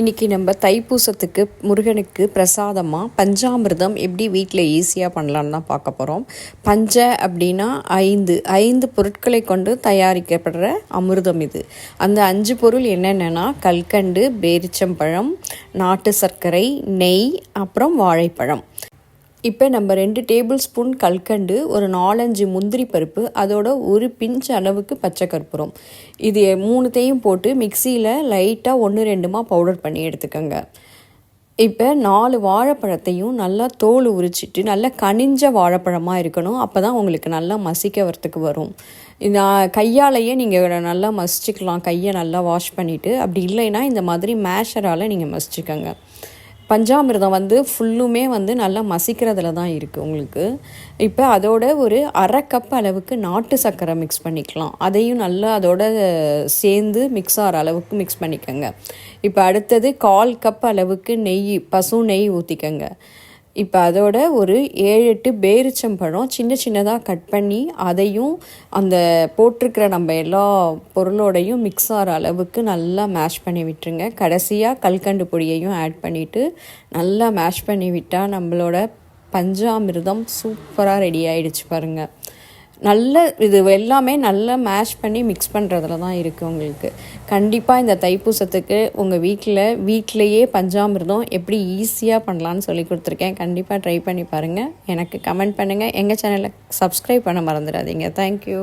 இன்றைக்கி நம்ம தைப்பூசத்துக்கு முருகனுக்கு பிரசாதமாக பஞ்சாமிர்தம் எப்படி வீட்டில் ஈஸியாக பண்ணலான்னு தான் பார்க்க போகிறோம். பஞ்ச அப்படின்னா ஐந்து பொருட்களை கொண்டு தயாரிக்கப்படுற அமிர்தம் இது. அந்த 5 பொருள் என்னென்னா கல்கண்டு, பேரிச்சம்பழம், நாட்டு சர்க்கரை, நெய், அப்புறம் வாழைப்பழம். இப்போ நம்ம 2 டேபிள் ஸ்பூன் கல்கண்டு, ஒரு 4-5 முந்திரி பருப்பு, அதோட ஒரு பிஞ்ச் அளவுக்கு பச்சை கற்பூரம், இது 3த்தையும் போட்டு மிக்சியில் லைட்டாக 1-2 பவுடர் பண்ணி எடுத்துக்கோங்க. இப்போ 4 வாழைப்பழத்தையும் நல்லா தோல் உரிச்சிட்டு நல்லா கனிஞ்ச வாழைப்பழமாக இருக்கணும். அப்போ தான் உங்களுக்கு நல்லா மசிக்க வரத்துக்கு வரும். கையாலேயே நீங்கள் நல்லா மசிச்சுக்கலாம், கையை நல்லா வாஷ் பண்ணிவிட்டு. அப்படி இல்லைன்னா இந்த மாதிரி மேஷரால் நீங்கள் மசிச்சுக்கோங்க. பஞ்சாமிர்தம் ஃபுல்லுமே நல்லா மசிக்கிறதுல தான் இருக்குது உங்களுக்கு. இப்போ அதோட ஒரு 1/2 கப் அளவுக்கு நாட்டு சர்க்கரை மிக்ஸ் பண்ணிக்கலாம். அதையும் நல்லா அதோட சேர்ந்து மிக்ஸ் ஆகிற அளவுக்கு மிக்ஸ் பண்ணிக்கோங்க. இப்போ அடுத்தது 1/4 கப் அளவுக்கு நெய், பசு நெய் ஊற்றிக்கோங்க. இப்போ அதோட ஒரு 7-8 பேரிச்சம்பழம் சின்னதாக கட் பண்ணி அதையும் அந்த போட்டிருக்கிற நம்ம எல்லா பொருளோடையும் மிக்ஸ் ஆகிற அளவுக்கு நல்லா மேஷ் பண்ணி விட்டுருங்க. கடைசியாக கல்கண்டு பொடியையும் ஆட் பண்ணிவிட்டு நல்லா மேஷ் பண்ணி விட்டால் நம்மளோட பஞ்சாமிர்தம் சூப்பராக ரெடி ஆகிடுச்சு பாருங்கள். இது எல்லாமே நல்லா மேஷ் பண்ணி மிக்ஸ் பண்ணுறதுல தான் இருக்குது உங்களுக்கு. கண்டிப்பாக இந்த தைப்பூசத்துக்கு உங்கள் வீட்டிலையே பஞ்சாமிர்தம் எப்படி ஈஸியாக பண்ணலான்னு சொல்லி கொடுத்துருக்கேன். கண்டிப்பாக ட்ரை பண்ணி பாருங்கள். எனக்கு கமெண்ட் பண்ணுங்கள். எங்கள் சேனலை சப்ஸ்கிரைப் பண்ண மறந்துடாதீங்க. தேங்க்யூ.